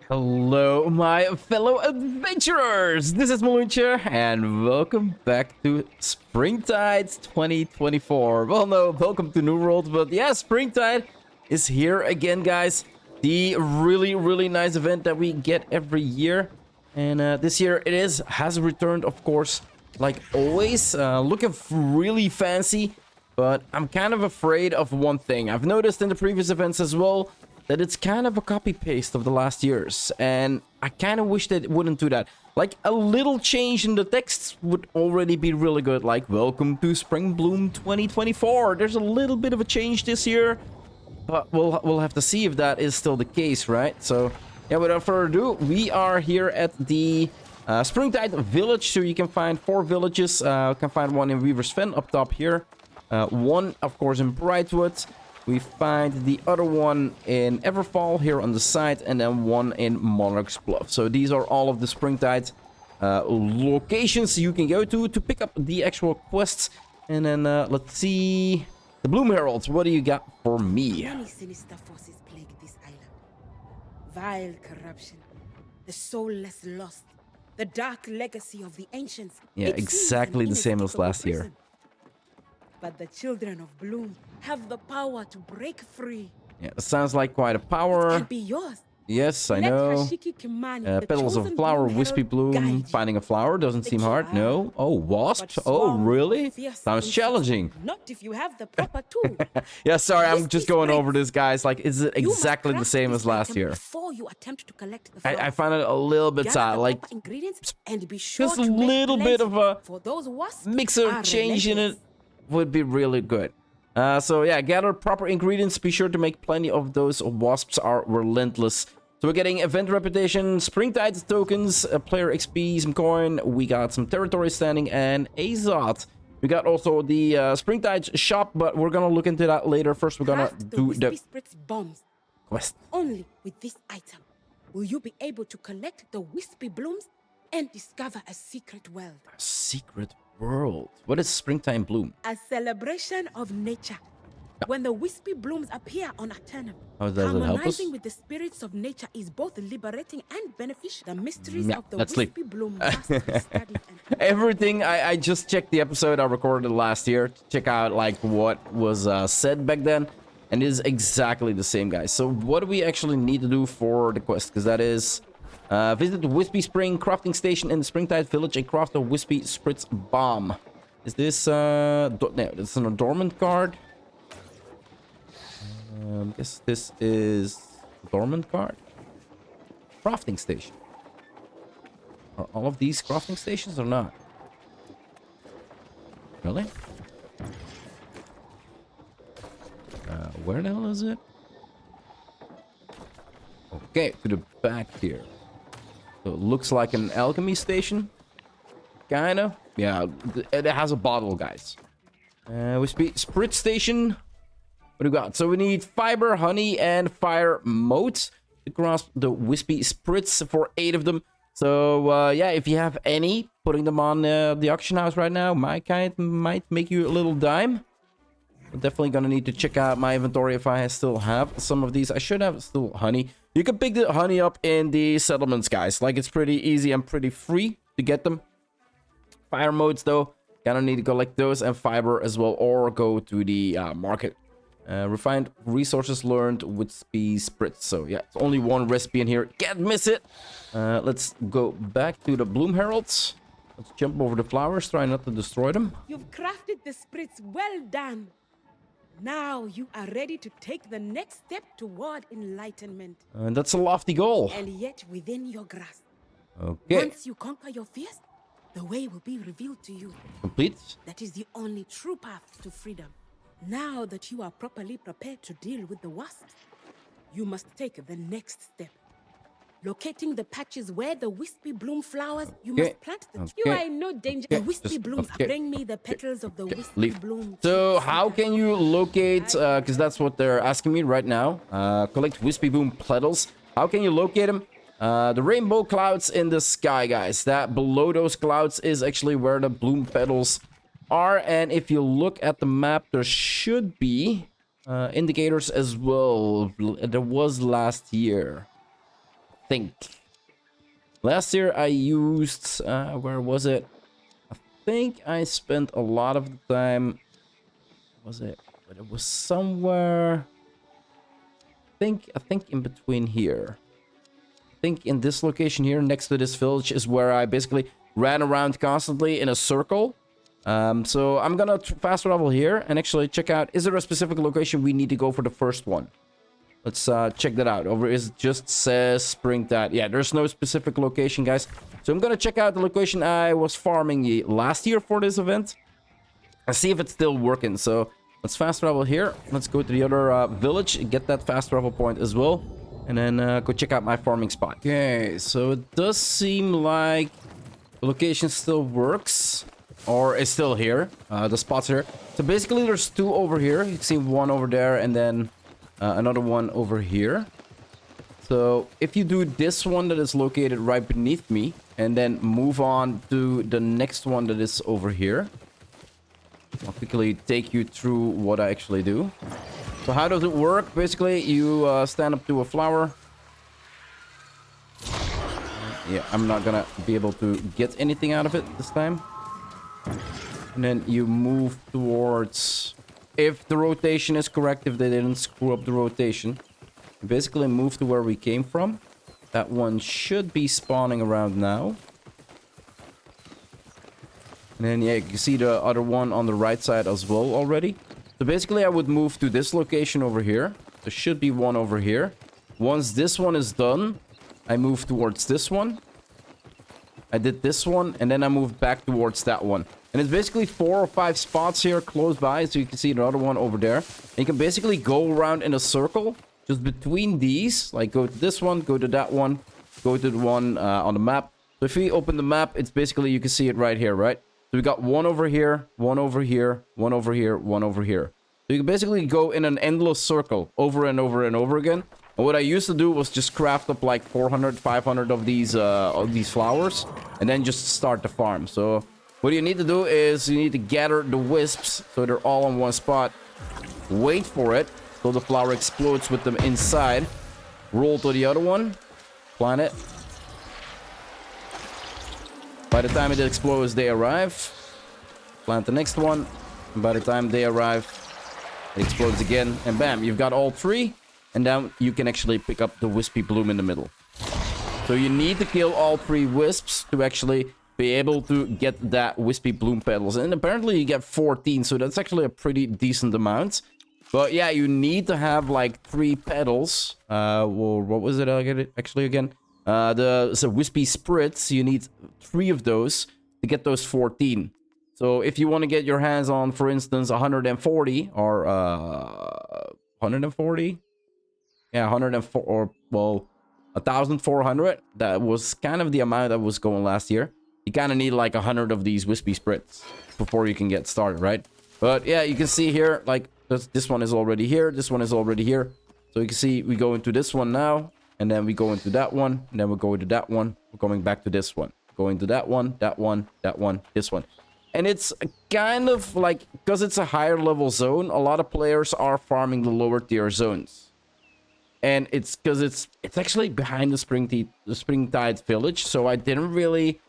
Hello, my fellow adventurers! This is Mloentje, and welcome back to Springtide 2024. Well, no, welcome to New World, but yeah, Springtide is here again, guys. The really nice event that we get every year. And this year it has returned, of course, like always. Looking really fancy, but I'm kind of afraid of one thing. I've noticed in the previous events as well that it's kind of a copy-paste of the last years, and I kind of wish that it wouldn't do that. Like, a little change in the texts would already be really good, like, welcome to Spring Bloom 2024. There's a little bit of a change this year, but we'll have to see if that is still the case, right? So, yeah, without further ado, we are here at the Springtide Village, so you can find 4 villages. You can find one in Weaver's Fen up top here, one, of course, in Brightwood. We find the other one in Everfall here on the side, and then one in Monarch's Bluff. So these are all of the Springtide locations you can go to pick up the actual quests. And then let's see, the Bloom Herald. What do you got for me? Many sinister forces plague this island. Vile corruption, the soulless lost, the dark legacy of the ancients. Yeah, It seems exactly an the same as inescapable last year. prison. But the children of Bloom have the power to break free. Yeah, it sounds like quite a power. Can be yours. Yes, I Let know. Hashiki Kimani, the Petals of chosen flower, Bloom wispy Herald, bloom. guide you. Finding a flower doesn't The seem key hard. are, No. Oh, wasp. but Oh, swarm really? of fierce Sounds insects. challenging. Not if you have the proper tool. Yeah, sorry, I'm Wispy just going over sprites. this, guys. Like, is it You must exactly the craft same this as last item year? Before you attempt to collect the I flowers. find it a little bit Gather sad. the Like, proper ingredients and be sure just to a make little bit plenty, of a for those wasps mixer are change in it relentless. would be really good. So yeah, gather proper ingredients. Be sure to make plenty of those. Wasps are relentless. So we're getting event reputation, Springtide tokens, player XP, some coin. We got some territory standing and Azot. We got also the Springtide shop, but we're gonna look into that later. First, we're gonna Craft the do Wispy the Spritz bombs. quest. Only with this item will you be able to collect the wispy blooms and discover a secret world. Secret world. What is Springtime Bloom? A celebration of nature. When the wispy blooms appear on a turnip, How does it help us? harmonizing with the spirits of nature is both liberating and beneficial. The mysteries Yeah, of the let's leave. wispy bloom must be studied and Everything, I just checked the episode I recorded last year to check out like what was said back then, and it is exactly the same, guys. So what do we actually need to do for the quest? Because that is visit the Wispy Spring crafting station in the Springtide Village and craft a Wispy Spritz bomb. Is this no, it's an dormant card. Guess this is dormant card. Crafting station. Are all of these crafting stations or not? Really? Where the hell is it? Okay, to the back here. So it looks like an alchemy station. Kinda. Yeah, it has a bottle, guys. Sprit station. What do we got? So we need fiber, honey, and fire motes to grasp the wispy spritz for 8 of them. So yeah, if you have any, putting them on the auction house right now might make you a little dime. I'm definitely gonna need to check out my inventory if I still have some of these. I should have still honey. You can pick the honey up in the settlements, guys. Like, it's pretty easy and pretty free to get them. Fire modes though, gonna need to collect those, and fiber as well, or go to the market. Refined resources learned with speed spritz. So yeah, it's only one recipe in here. Can't miss it. Let's go back to the Bloom Heralds. Let's jump over the flowers. Try not to destroy them. you've crafted the spritz well done. Now you are ready to take the next step toward enlightenment, And that's a lofty goal. and yet within your grasp. Okay, Once you conquer your fears, the way will be revealed to you. complete. That is the only true path to freedom. Now that you are properly prepared to deal with the wasps, you must take the next step. Locating the patches where the wispy bloom flowers, you Okay, must plant them. You okay, are in no danger. okay, The wispy just- blooms okay, bring me the petals of the wispy Leave. bloom. So how can you locate, because that's what they're asking me right now, collect wispy bloom petals. How can you locate them? The rainbow clouds in the sky, guys. That below those clouds is actually where the bloom petals are. And if you look at the map, there should be indicators as well. There was last year. think. Last year I used, where was it? I think I spent a lot of the time, was it? But it was somewhere, I think in between here. I think in this location here next to this village is where I basically ran around constantly in a circle. So I'm gonna fast travel here and actually check out, is there a specific location we need to go for the first one? Let's check that out. Over it just says Springtide. Yeah, there's no specific location, guys. So I'm gonna check out the location I was farming last year for this event and see if it's still working. So let's fast travel here. Let's go to the other village, get that fast travel point as well, and then go check out my farming spot. Okay, so it does seem like the location still works, or is still here. The spots here. So basically, there's two over here. You can see one over there, and then another one over here. So if you do this one that is located right beneath me, and then move on to the next one that is over here, I'll quickly take you through what I actually do. So how does it work? Basically, you stand up to a flower. Yeah, I'm not gonna be able to get anything out of it this time. And then you move towards, if the rotation is correct, if they didn't screw up the rotation, basically move to where we came from. That one should be spawning around now. And then, yeah, you can see the other one on the right side as well already. So basically, I would move to this location over here. There should be one over here. Once this one is done, I move towards this one. I did this one, and then I moved back towards that one. And it's basically 4 or 5 spots here close by, so you can see another one over there. And you can basically go around in a circle, just between these. Like, go to this one, go to that one, go to the one on the map. So if we open the map, it's basically, you can see it right here, right? So we got one over here, one over here, one over here, one over here. So you can basically go in an endless circle over and over and over again. And what I used to do was just craft up like 400, 500 of these flowers, and then just start the farm. So what you need to do is you need to gather the wisps so they're all on one spot. Wait for it so the flower explodes with them inside. Roll to the other one, plant it. By the time it explodes, they arrive. Plant the next one. And by the time they arrive, it explodes again. And bam, you've got all 3. And then you can actually pick up the wispy bloom in the middle. So you need to kill all 3 wisps to actually be able to get that wispy bloom petals. And apparently you get 14, so that's actually a pretty decent amount. But yeah, you need to have like 3 petals. Well, what was it actually again? The wispy spritz, you need 3 of those to get those 14. So if you want to get your hands on, for instance, 140 or 140? Yeah, 104, or, well, 1,400. That was kind of the amount that was going last year. You kind of need like 100 of these wispy spritz before you can get started, right? But yeah, you can see here, like, this one is already here. This one is already here. So you can see we go into this one now. And then we go into that one. And then we go into that one. We're going back to this one. Going to that one, that one, that one, this one. And it's kind of like, because it's a higher level zone, a lot of players are farming the lower tier zones. And it's because it's actually behind the Springtide village. So I didn't really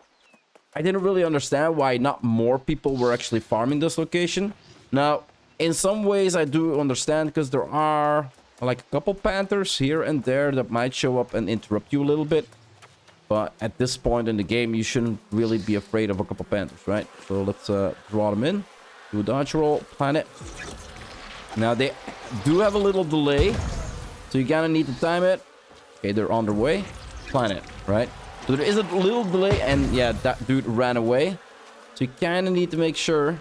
understand why not more people were actually farming this location. Now, in some ways I do understand, because there are like a couple panthers here and there that might show up and interrupt you a little bit. But at this point in the game, you shouldn't really be afraid of a couple panthers, right? So let's draw them in. Do a dodge roll, plant it. Now they do have a little delay, so you kind of need to time it. Okay, they're on their way. Plant it, right? So there is a little delay, and yeah, that dude ran away. So you kind of need to make sure,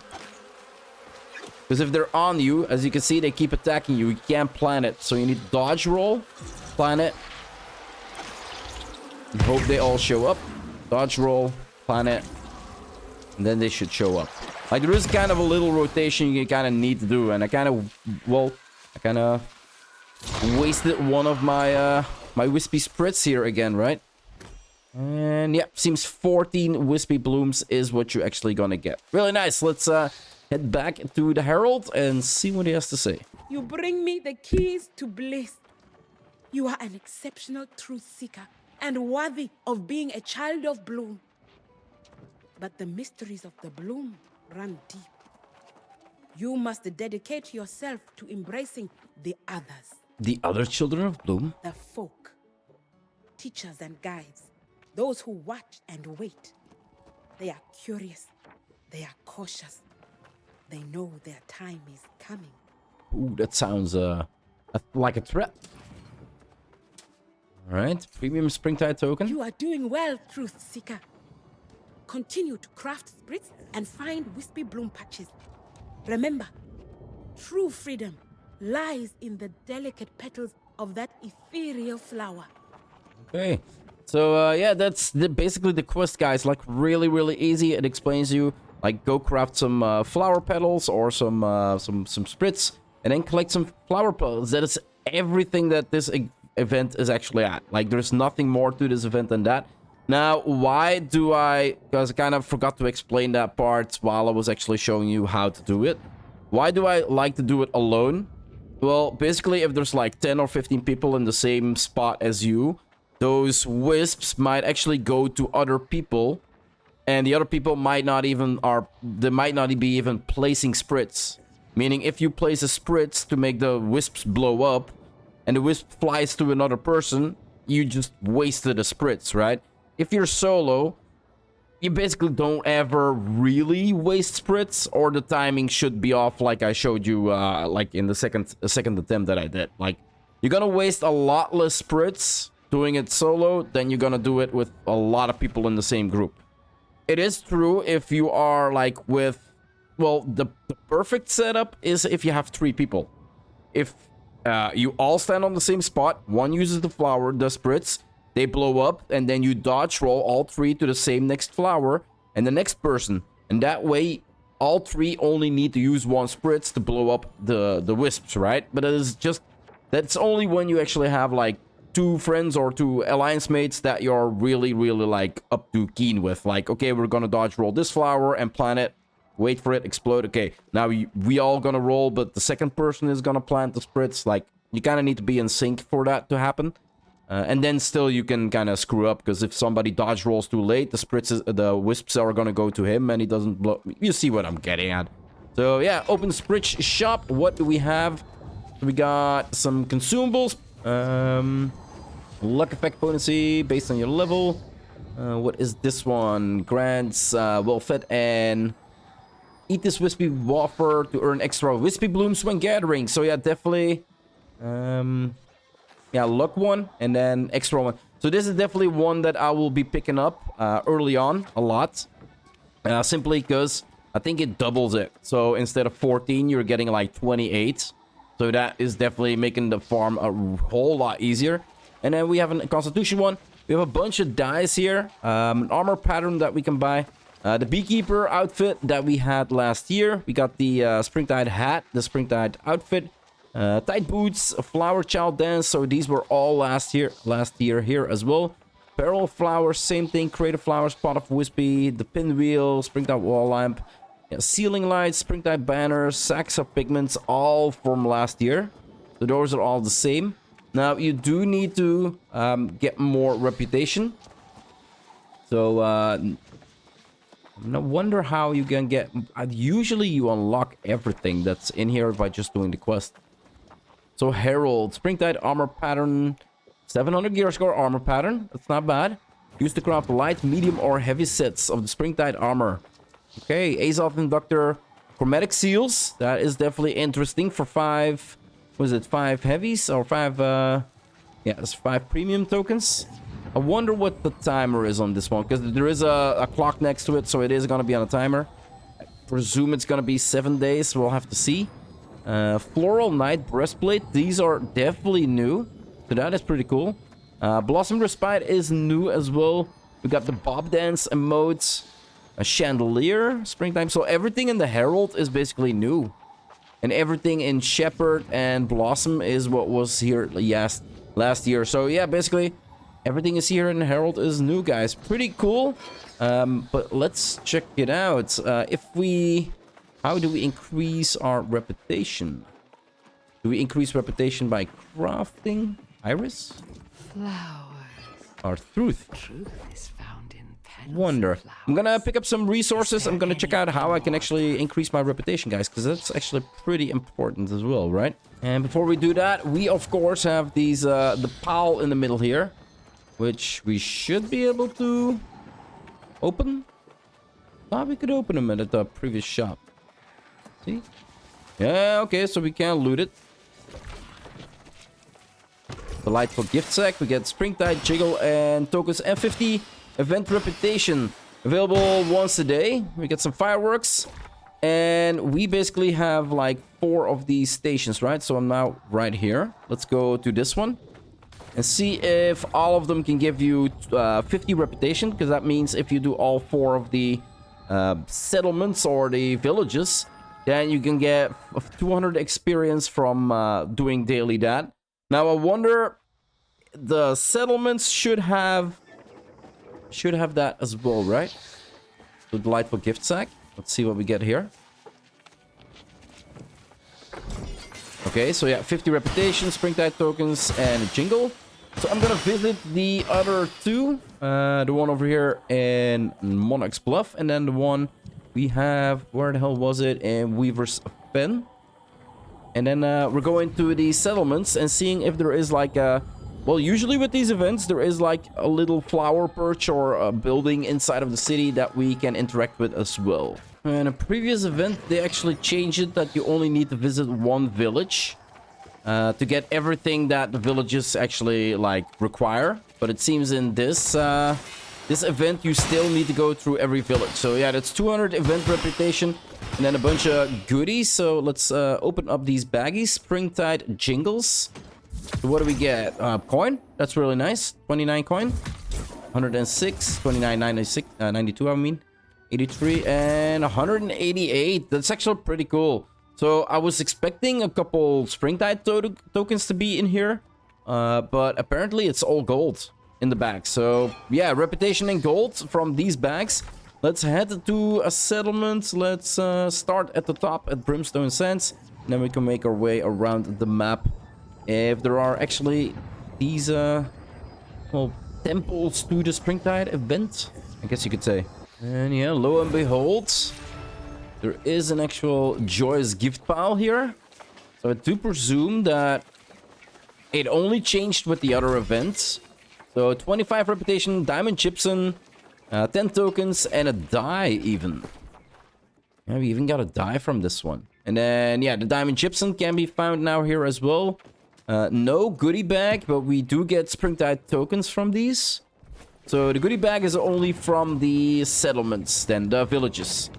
because if they're on you, as you can see, they keep attacking you. You can't plant it, so you need to dodge roll, plant it, and hope they all show up. Dodge roll, plant it, and then they should show up. Like, there is kind of a little rotation you kind of need to do, and I kind of wasted one of my my wispy spritz here again, right? And yeah, seems 14 wispy blooms is what you're actually gonna get. Really nice. Let's head back to the Herald and see what he has to say. You bring me the keys to bliss. You are an exceptional truth seeker and worthy of being a child of bloom. But the mysteries of the bloom run deep. You must dedicate yourself to embracing the others. The other children of Bloom? The folk, teachers and guides, those who watch and wait. They are curious, they are cautious. They know their time is coming. Ooh, that sounds like a threat. Alright, premium Springtide token. You are doing well, Truth Seeker. Continue to craft spirits and find wispy bloom patches. Remember, true freedom lies in the delicate petals of that ethereal flower. Okay, so yeah, that's basically the quest, guys. Like really easy. It explains you like go craft some flower petals or some spritz, and then collect some flower petals. That is everything that this event is actually at. Like there's nothing more to this event than that. Now, why do I... Because I kind of forgot to explain that part while I was actually showing you how to do it. Why do I like to do it alone? Well, basically, if there's like 10 or 15 people in the same spot as you, those wisps might actually go to other people. And the other people might not even... They might not be even placing spritz. Meaning, if you place a spritz to make the wisps blow up, and the wisp flies to another person, you just wasted a spritz, right? If you're solo, you basically don't ever really waste spritz, or the timing should be off like I showed you like in the second attempt that I did. Like, you're gonna waste a lot less spritz doing it solo than you're gonna do it with a lot of people in the same group. It is true if you are like with... Well, the perfect setup is if you have 3 people. If you all stand on the same spot, one uses the flower, the spritz, they blow up, and then you dodge roll all 3 to the same next flower and the next person. And that way, all 3 only need to use 1 spritz to blow up the wisps, right? But it is just... That's only when you actually have, like, 2 friends or 2 alliance mates that you're really, like, up to keen with. Like, okay, we're gonna dodge roll this flower and plant it. Wait for it, explode. Okay, now we all gonna roll, but the second person is gonna plant the spritz. Like, you kind of need to be in sync for that to happen. And then still you can kind of screw up, because if somebody dodge rolls too late, the wisps are gonna go to him and he doesn't blow. You see what I'm getting at. So yeah, open the spritz shop. What do we have? We got some consumables. Luck effect potency based on your level. What is this one? Grants well fed and eat this wispy wafer to earn extra wispy blooms when gathering. So yeah, definitely. Yeah, luck one and then extra one. So this is definitely one that I will be picking up early on a lot. Simply because I think it doubles it. So instead of 14, you're getting like 28. So that is definitely making the farm a whole lot easier. And then we have a constitution one. We have a bunch of dyes here. An armor pattern that we can buy. The beekeeper outfit that we had last year. We got the Springtide hat, the Springtide outfit. Tight boots, a flower child dance. So these were all last year here as well. Peril flowers, same thing. Creative flowers, pot of wispy, the pinwheel, Springtide wall lamp, yeah, ceiling lights, Springtide banners, sacks of pigments, all from last year. So those are all the same. Now you do need to get more reputation. So no wonder how you can get... usually you unlock everything that's in here by just doing the quest. So Herald, Springtide armor pattern, 700 gear score armor pattern. That's not bad. Used to craft light, medium, or heavy sets of the Springtide armor. Okay, Azoth Inductor, chromatic seals. That is definitely interesting for 5... Was it 5 heavies or 5... yeah, it's 5 premium tokens. I wonder what the timer is on this one, because there is a clock next to it, so it is going to be on a timer. I presume it's going to be 7 days. We'll have to see. Floral Knight Breastplate. These are definitely new. So that is pretty cool. Blossom Respite is new as well. We got the Bob Dance emotes. A Chandelier. Springtime. So everything in the Herald is basically new. And everything in Shepherd and Blossom is what was here last year. So yeah, basically everything is here in the Herald is new, guys. Pretty cool. But let's check it out. How do we increase our reputation? Do we increase reputation by crafting? Iris? Flowers. Our truth. Truth is found in petals Wonder. of flowers. I'm gonna pick up some resources. I'm gonna check out how I can actually increase my reputation, guys, because that's actually pretty important as well, right? And before we do that, we of course have these the pile in the middle here, which we should be able to open. Thought we could open them at the previous shop. See? Yeah, okay, so we can loot it. Delightful gift sack. We get Springtide Jiggle and tokens and 50 event reputation. Available once a day. We get some fireworks. And we basically have like 4 of these stations, right? So I'm now right here. Let's go to this one. And see if all of them can give you 50 reputation. Because that means if you do all 4 of the settlements or the villages, then you can get 200 experience from doing daily that. Now I wonder, the settlements should have that as well, right? The delightful gift sack. Let's see what we get here. Okay, so yeah, 50 reputation, Springtide tokens, and a jingle. So I'm gonna visit the other 2. The one over here in Monarch's Bluff, and then the one we have, where the hell was it? In Weaver's Fen. And then we're going to the settlements and seeing if there is like a... Well, usually with these events, there is like a little flower perch or a building inside of the city that we can interact with as well. In a previous event, they actually changed it that you only need to visit 1 village to get everything that the villages actually like require. But it seems in this event, you still need to go through every village. So yeah, that's 200 event reputation. And then a bunch of goodies. So let's open up these baggies. Springtide Jingles. So what do we get? Coin. That's really nice. 29 coin. 106. 29, 96, 92, I mean. 83 and 188. That's actually pretty cool. So I was expecting a couple Springtide tokens to be in here. But apparently it's all gold in the bag. So yeah, reputation and gold from these bags. Let's head to a settlement. Let's start at the top at Brimstone Sands. And then we can make our way around the map. If there are actually these, well, temples to the Springtide event, I guess you could say. And yeah, lo and behold, there is an actual joyous gift pile here. So I do presume that it only changed with the other events. So 25 reputation, diamond gypsum, 10 tokens, and a die even. Yeah, we even got a die from this one. And then, yeah, the diamond gypsum can be found now here as well. No goodie bag, but we do get Springtide tokens from these. So the goodie bag is only from the settlements, then the villages.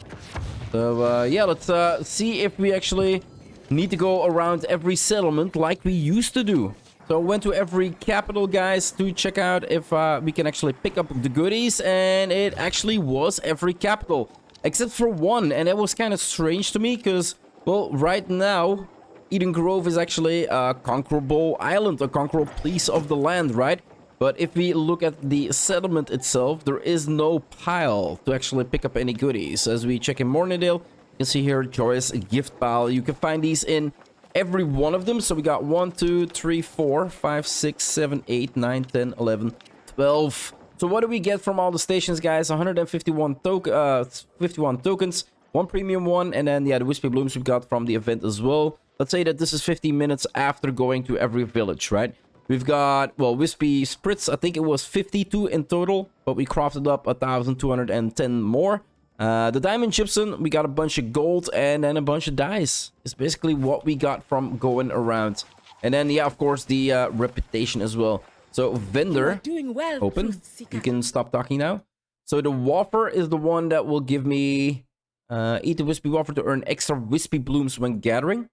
So, yeah, let's see if we actually need to go around every settlement like we used to do. So I went to every capital, guys, to check out if we can actually pick up the goodies. And it actually was every capital, except for one. And it was kind of strange to me because, well, right now, Eden Grove is actually a conquerable island, a conquerable piece of the land, right? But if we look at the settlement itself, there is no pile to actually pick up any goodies. As we check in Morningdale, you can see here, Joyous Gift Pile. You can find these in every one of them. So we got 1, 2, 3, 4, 5, 6, 7, 8, 9, 10, 11, 12. So what do we get from all the stations, guys? 151 51 tokens, 1 premium one, and then, yeah, the Wispy Blooms we got from the event as well. Let's say that this is 15 minutes after going to every village, right? We've got, well, Wispy Spritz, I think it was 52 in total, but we crafted up 1,210 more. The Diamond Gypsum, we got a bunch of gold and then a bunch of dice. It's basically what we got from going around. And then, yeah, of course, the reputation as well. So, vendor, doing well, open. Truth Seeker. You can stop talking now. So, the Wafer is the one that will give me... eat the Wispy Wafer to earn extra Wispy Blooms when gathering.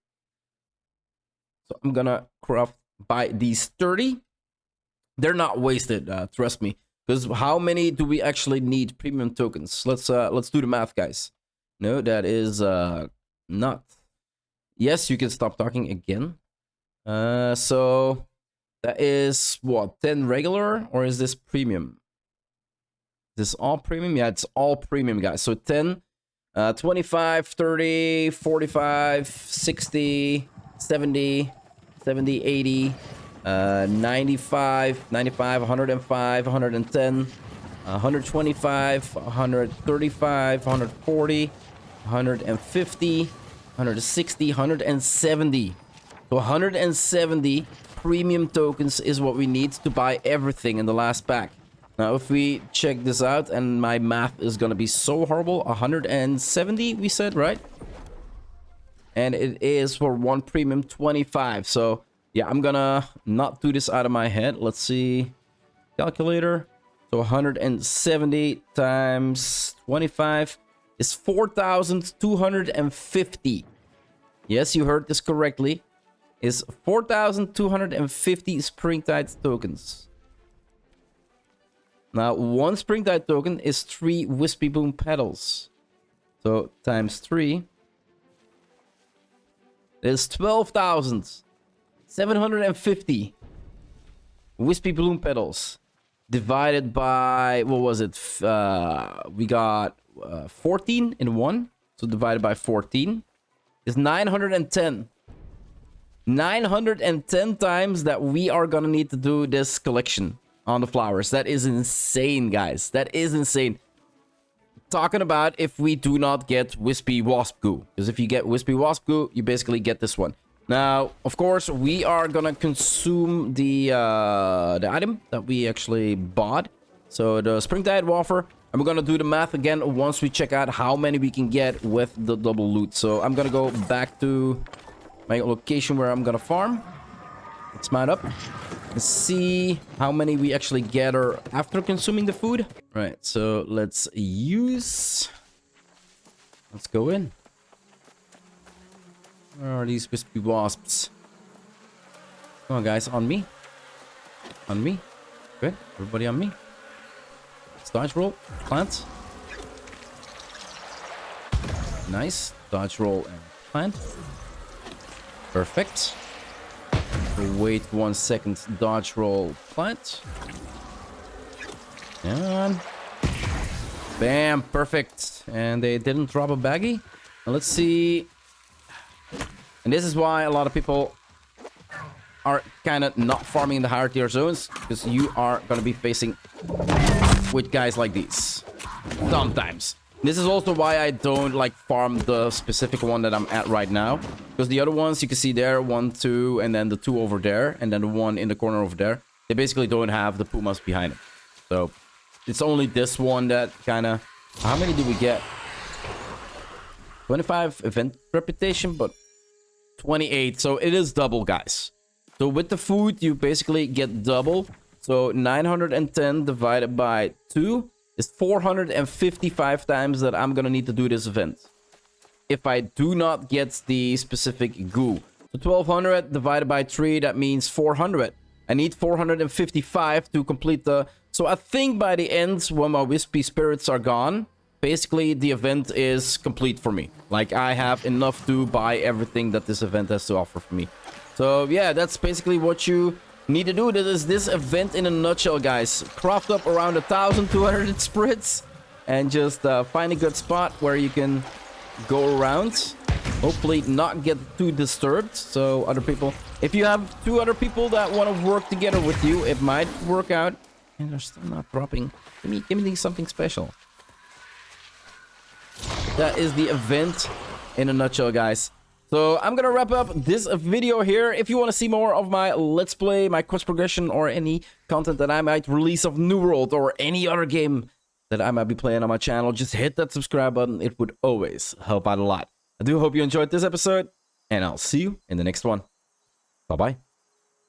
So, I'm gonna buy these 30. They're not wasted, trust me. Because how many do we actually need premium tokens? Let's do the math, guys. No, that is not. Yes, you can stop talking again. So that is what, 10 regular, or is this premium? Is this all premium? Yeah, it's all premium, guys. So 10, 25, 30, 45, 60, 70, 70, 80, 95, 95, 105, 110, 125, 135, 140, 150, 160, 170. So 170 premium tokens is what we need to buy everything in the last pack. Now, if we check this out, and my math is gonna be so horrible, 170 we said, right? And it is for one premium 25. So yeah, I'm gonna not do this out of my head. Let's see, calculator. So 170 times 25 is 4,250. Yes, you heard this correctly. Is 4,250 Springtide tokens. Now, one Springtide token is 3 Wispy Boom petals. So times 3 is 12,750 Wispy Bloom petals. Divided by, what was it? We got 14 in 1. So divided by 14 is 910. 910 times that we are gonna need to do this collection on the flowers. That is insane, guys. That is insane. Talking about if we do not get Wispy Wasp Goo. Because if you get Wispy Wasp Goo, you basically get this one. Now, of course, we are gonna consume the item that we actually bought. So the Springtide Wafer. And we're gonna do the math again once we check out how many we can get with the double loot. So I'm gonna go back to my location where I'm gonna farm. Let's mount up and see how many we actually gather after consuming the food. Right, so let's go in. Where are these wispy wasps? Come on, guys, on me. On me. Good, everybody on me. Let's dodge roll, plant. Nice, dodge roll and plant. Perfect. We'll wait 1 second, dodge roll, plant. And bam, perfect. And they didn't drop a baggie. Now let's see. And this is why a lot of people are kind of not farming in the higher tier zones, because you are going to be facing with guys like these sometimes. This is also why I don't like farm the specific one that I'm at right now, because the other ones you can see there, 1, 2, and then the 2 over there, and then the one in the corner over there, they basically don't have the pumas behind it. So it's only this one that kind of... How many do we get? 25 event reputation, but 28. So it is double, guys. So with the food, you basically get double. So 910 divided by 2 is 455 times that I'm gonna need to do this event. If I do not get the specific goo. So 1200 divided by 3, that means 400. I need 455 to complete the... So I think by the end, when my wispy spirits are gone, basically the event is complete for me. Like, I have enough to buy everything that this event has to offer for me. So yeah, that's basically what you need to do. This is this event in a nutshell, guys. Craft up around 1,200 spirits and just find a good spot where you can go around. Hopefully not get too disturbed. So other people, if you have 2 other people that want to work together with you, it might work out. And they're still not dropping. Give me something special. That is the event in a nutshell, guys. So I'm gonna wrap up this video here. If you want to see more of my Let's Play, my quest progression, or any content that I might release of New World or any other game that I might be playing on my channel, just hit that subscribe button. It would always help out a lot. I do hope you enjoyed this episode, and I'll see you in the next one. Bye-bye.